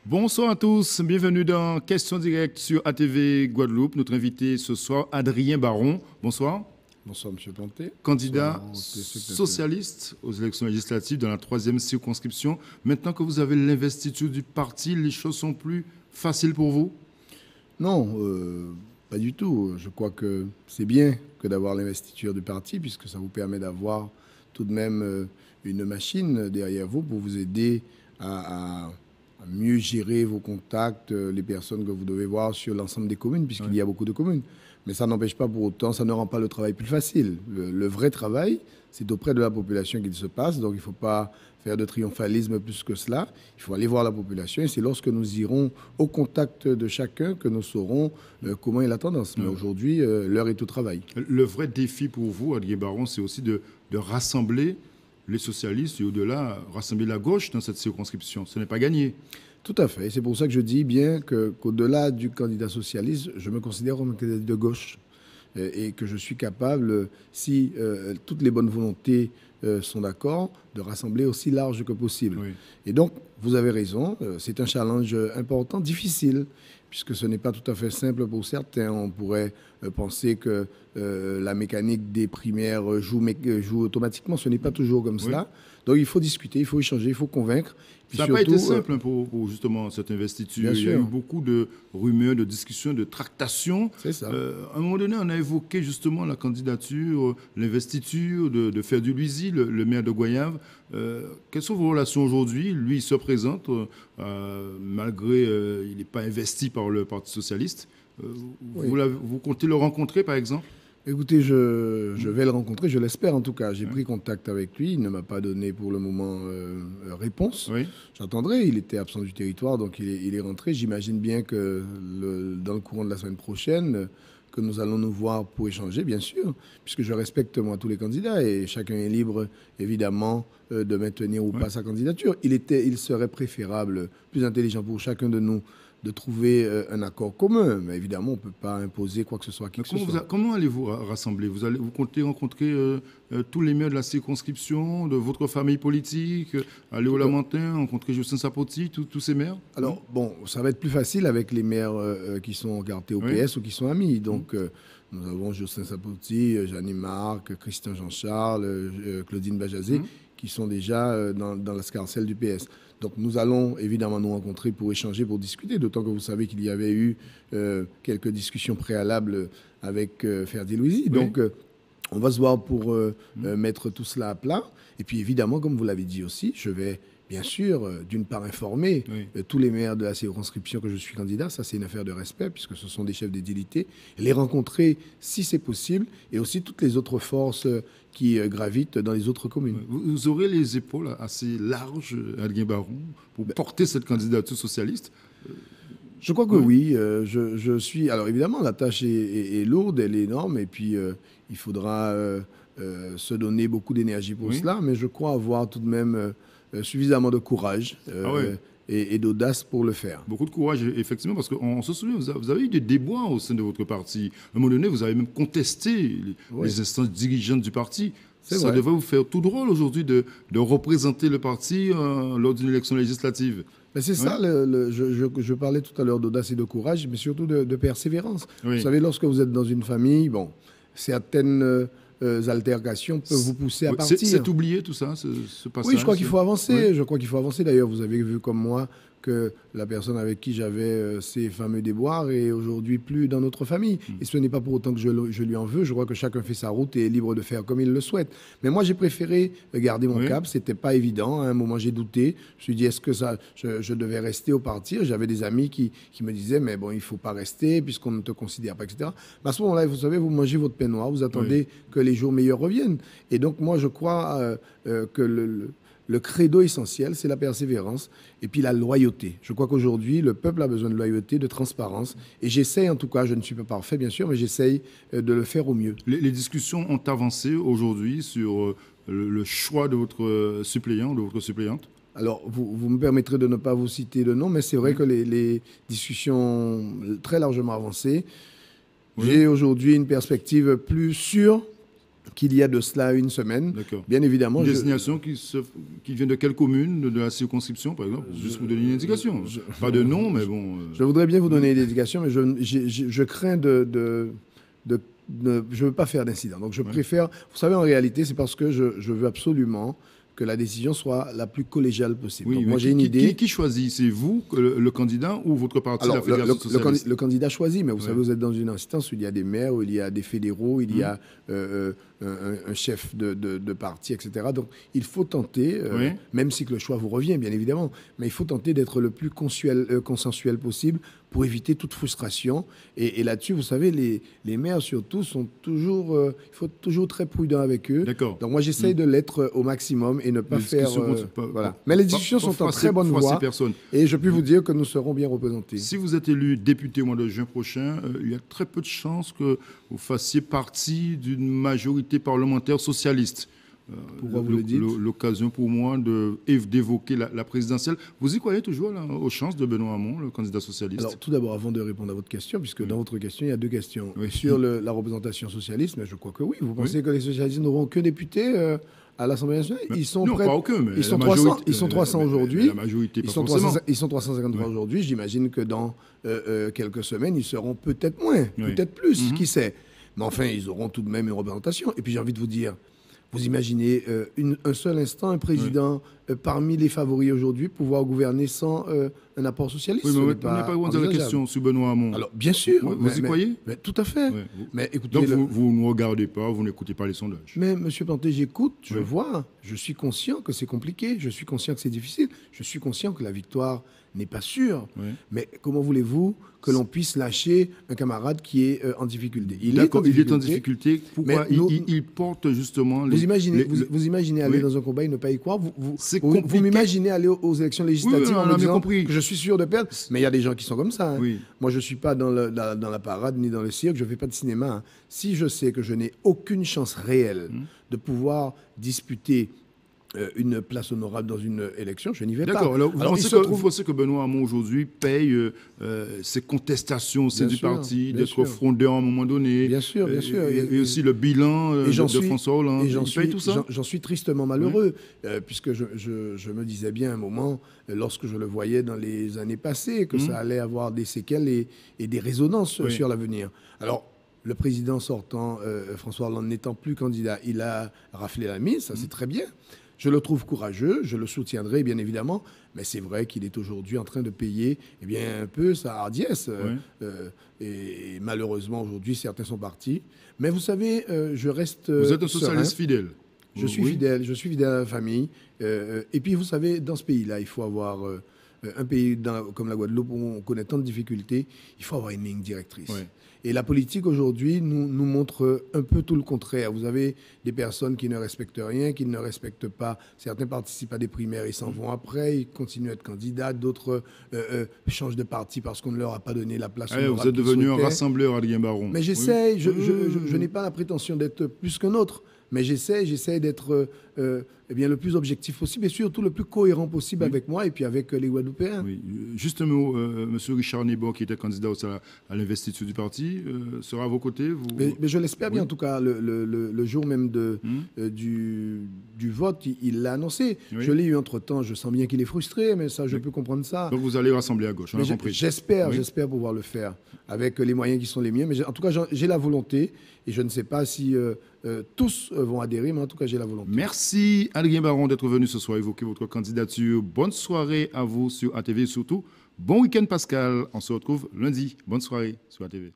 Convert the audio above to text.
Bonsoir à tous, bienvenue dans Questions directes sur ATV Guadeloupe. Notre invité ce soir, Adrien Baron. Bonsoir. Bonsoir, M. Planté. Candidat Bonsoir socialiste aux élections législatives dans la 3e circonscription. Maintenant que vous avez l'investiture du parti, les choses sont plus faciles pour vous? Non, pas du tout. Je crois que c'est bien que d'avoir l'investiture du parti, puisque ça vous permet d'avoir tout de même une machine derrière vous pour vous aider à mieux gérer vos contacts, les personnes que vous devez voir sur l'ensemble des communes, puisqu'il y a beaucoup de communes. Mais ça n'empêche pas pour autant, ça ne rend pas le travail plus facile. Le vrai travail, c'est auprès de la population qu'il se passe, donc il ne faut pas faire de triomphalisme plus que cela. Il faut aller voir la population et c'est lorsque nous irons au contact de chacun que nous saurons comment est la tendance. Mais aujourd'hui, l'heure est au travail. Le vrai défi pour vous, Adrien Baron, c'est aussi de rassembler les socialistes et au-delà, rassembler la gauche dans cette circonscription. Ce n'est pas gagné. Tout à fait. C'est pour ça que je dis bien qu'au-delà du candidat socialiste, je me considère comme un candidat de gauche et que je suis capable, si toutes les bonnes volontés sont d'accord, de rassembler aussi large que possible. Oui. Et donc, vous avez raison, c'est un challenge important, difficile, puisque ce n'est pas tout à fait simple pour certains. On pourrait penser que la mécanique des primaires joue automatiquement. Ce n'est pas toujours comme cela. Donc, il faut discuter, il faut échanger, il faut convaincre. Puis ça n'a pas été simple pour justement cette investiture. Il y a eu beaucoup de rumeurs, de discussions, de tractations. C'est ça. À un moment donné, on a évoqué justement la candidature, l'investiture de Ferdi Louisy, le maire de Goyave. Quelles sont vos relations aujourd'hui? Lui, il se présente, malgré il n'est pas investi par le Parti socialiste. Vous comptez le rencontrer, par exemple? Écoutez, je vais le rencontrer, je l'espère en tout cas. J'ai pris contact avec lui, il ne m'a pas donné pour le moment réponse. Oui. J'attendrai, il était absent du territoire, donc il est rentré. J'imagine bien que dans le courant de la semaine prochaine, que nous allons nous voir pour échanger, bien sûr, puisque je respecte moi tous les candidats et chacun est libre, évidemment, de maintenir ou pas sa candidature. Il serait préférable, plus intelligent pour chacun de nous, de trouver un accord commun. Mais évidemment, on ne peut pas imposer quoi que ce soit à qui que ce soit. Comment allez-vous rassembler? Vous comptez rencontrer tous les maires de la circonscription, de votre famille politique, aller au Lamentin, rencontrer Justin Sapoti, tous ces maires? Alors, bon, ça va être plus facile avec les maires qui sont cartés au PS ou qui sont amis. Donc, nous avons Justin Sapoti, Jeannie Marc, Christian Jean-Charles, Claudine Bajazé, qui sont déjà dans la scarcelle du PS. Donc nous allons évidemment nous rencontrer pour échanger, pour discuter, d'autant que vous savez qu'il y avait eu quelques discussions préalables avec Ferdi Louisy. Oui. Donc on va se voir pour mettre tout cela à plat. Et puis évidemment, comme vous l'avez dit aussi, je vais bien sûr, d'une part informer tous les maires de la circonscription que je suis candidat, ça c'est une affaire de respect puisque ce sont des chefs d'édilité, les rencontrer si c'est possible et aussi toutes les autres forces qui gravitent dans les autres communes. Vous aurez les épaules assez larges, Adrien Baron, pour porter cette candidature socialiste? Je crois que oui. Je suis... Alors évidemment, la tâche est lourde, elle est énorme et puis il faudra se donner beaucoup d'énergie pour cela, mais je crois avoir tout de même suffisamment de courage et d'audace pour le faire. Beaucoup de courage, effectivement, parce qu'on se souvient, vous avez eu des déboires au sein de votre parti. À un moment donné, vous avez même contesté les instances dirigeantes du parti. Ça devrait vous faire tout drôle aujourd'hui de représenter le parti lors d'une élection législative. C'est ça, je parlais tout à l'heure d'audace et de courage, mais surtout de persévérance. Vous savez, lorsque vous êtes dans une famille, bon, certaines altercations peuvent vous pousser à partir. C'est oublié tout ça, ce passage? Oui, je crois qu'il faut avancer. Je crois qu'il faut avancer. D'ailleurs, vous avez vu comme moi que la personne avec qui j'avais ces fameux déboires est aujourd'hui plus dans notre famille. Et ce n'est pas pour autant que je lui en veux. Je crois que chacun fait sa route et est libre de faire comme il le souhaite. Mais moi, j'ai préféré garder mon cap. C'était pas évident. À un moment, j'ai douté. Je me suis dit, est-ce que je devais rester ou partir? J'avais des amis qui me disaient, mais bon, il faut pas rester puisqu'on ne te considère pas, etc. Mais à ce moment-là, vous savez, vous mangez votre pain noir, vous attendez que les jours meilleurs reviennent. Et donc, moi, je crois que le credo essentiel, c'est la persévérance et puis la loyauté. Je crois qu'aujourd'hui, le peuple a besoin de loyauté, de transparence. Et j'essaye, en tout cas, je ne suis pas parfait, bien sûr, mais j'essaye de le faire au mieux. Les discussions ont avancé aujourd'hui sur le choix de votre suppléant, de votre suppléante? Alors, vous me permettrez de ne pas vous citer de nom, mais c'est vrai que les discussions ont très largement avancé. J'ai aujourd'hui une perspective plus sûre qu'il y a de cela une semaine. Bien évidemment. Une désignation qui vient de quelle commune de la circonscription, par exemple? Juste vous donner une indication. Pas de nom, mais bon. Je voudrais bien vous donner une indication, mais je crains je ne veux pas faire d'incident. Donc je préfère. Vous savez, en réalité, c'est parce que je veux absolument que la décision soit la plus collégiale possible. Oui, donc, moi, j'ai une idée. Qui choisit? C'est vous, le candidat, ou votre parti, la Fédération socialiste? Le candidat choisit, mais vous savez, vous êtes dans une instance où il y a des maires, où il y a des fédéraux, il y a un chef de parti, etc. Donc, il faut tenter, même si que le choix vous revient, bien évidemment, mais il faut tenter d'être le plus consensuel possible pour éviter toute frustration. Et là-dessus, vous savez, les maires, surtout, sont toujours... il faut être toujours très prudent avec eux. D'accord. Donc, moi, j'essaye de l'être au maximum et ne pas faire... voilà. Mais les discussions sont en très bonne voie. Et je peux vous dire que nous serons bien représentés. Si vous êtes élu député au mois de juin prochain, il y a très peu de chances que vous fassiez partie d'une majorité parlementaire socialiste. Pourquoi vous le dites? L'occasion pour moi d'évoquer la présidentielle. Vous y croyez toujours là, aux chances de Benoît Hamon, le candidat socialiste? Alors, tout d'abord, avant de répondre à votre question, puisque dans votre question, il y a deux questions. Sur la représentation socialiste, mais je crois que oui. Vous pensez que les socialistes n'auront que députés à l'Assemblée nationale? Ils sont non, pas aucun, mais ils sont 300 aujourd'hui. La majorité, ils sont 353 aujourd'hui. J'imagine que dans quelques semaines, ils seront peut-être moins, peut-être plus, qui sait. Mais enfin, ils auront tout de même une représentation. Et puis, j'ai envie de vous dire, vous imaginez un seul instant un président parmi les favoris aujourd'hui pouvoir gouverner sans un apport socialiste? Oui, mais vous n'avez pas répondu à la question sur Benoît Hamon. Alors, bien sûr. Vous y croyez? Mais tout à fait. Mais écoutez, donc, vous ne regardez pas, vous n'écoutez pas les sondages? Mais, M. Planté, j'écoute, je vois, je suis conscient que c'est compliqué, je suis conscient que c'est difficile, je suis conscient que la victoire n'est pas sûre. Mais comment voulez-vous que l'on puisse lâcher un camarade qui est en difficulté? Il est en difficulté. Pourquoi il porte justement les... Vous imaginez aller dans un combat et ne pas y croire? Vous m'imaginez aller aux élections législatives en me disant que je suis sûr de perdre? Mais il y a des gens qui sont comme ça. Moi, je ne suis pas dans la parade ni dans le cirque, je ne fais pas de cinéma. Si je sais que je n'ai aucune chance réelle de pouvoir disputer une place honorable dans une élection, je n'y vais pas. D'accord. Alors, vous pensez que Benoît Hamon aujourd'hui paye ses contestations au sein du parti, d'être frondeur à un moment donné? Bien sûr, bien sûr. Et aussi le bilan de François Hollande. Il paye tout ça? J'en suis tristement malheureux, puisque je me disais bien à un moment, lorsque je le voyais dans les années passées, que ça allait avoir des séquelles et des résonances sur l'avenir. Alors, le président sortant, François Hollande, n'étant plus candidat, il a raflé la mise, ça c'est très bien. Je le trouve courageux, je le soutiendrai bien évidemment, mais c'est vrai qu'il est aujourd'hui en train de payer un peu sa hardiesse. Et malheureusement, aujourd'hui, certains sont partis. Mais vous savez, je reste Vous êtes un socialiste fidèle. Je suis fidèle à la famille. Et puis, vous savez, dans ce pays-là, il faut avoir... un pays comme la Guadeloupe où on connaît tant de difficultés, il faut avoir une ligne directrice. Et la politique aujourd'hui nous montre un peu tout le contraire. Vous avez des personnes qui ne respectent rien, qui ne respectent pas. Certains participent à des primaires, ils s'en vont après, ils continuent à être candidats. D'autres changent de parti parce qu'on ne leur a pas donné la place. Vous êtes devenu un rassembleur, Adrien Baron. Mais j'essaie, je n'ai pas la prétention d'être plus qu'un autre. Mais j'essaie d'être le plus objectif possible et surtout le plus cohérent possible avec moi et puis avec les Guadeloupéens. Oui. Juste un mot, M. Richard Nebot, qui était candidat à l'investiture du parti, sera à vos côtés mais je l'espère bien, en tout cas, le jour même du vote, il l'a annoncé. Je l'ai eu entre-temps, je sens bien qu'il est frustré, mais ça, je peux comprendre ça. Donc vous allez rassembler à gauche, on a compris. J'espère pouvoir le faire avec les moyens qui sont les miens, mais en tout cas, j'ai la volonté et je ne sais pas si... tous vont adhérer, mais en tout cas, j'ai la volonté. Merci, Adrien Baron, d'être venu ce soir évoquer votre candidature. Bonne soirée à vous sur ATV et surtout, bon week-end, Pascal. On se retrouve lundi. Bonne soirée sur ATV.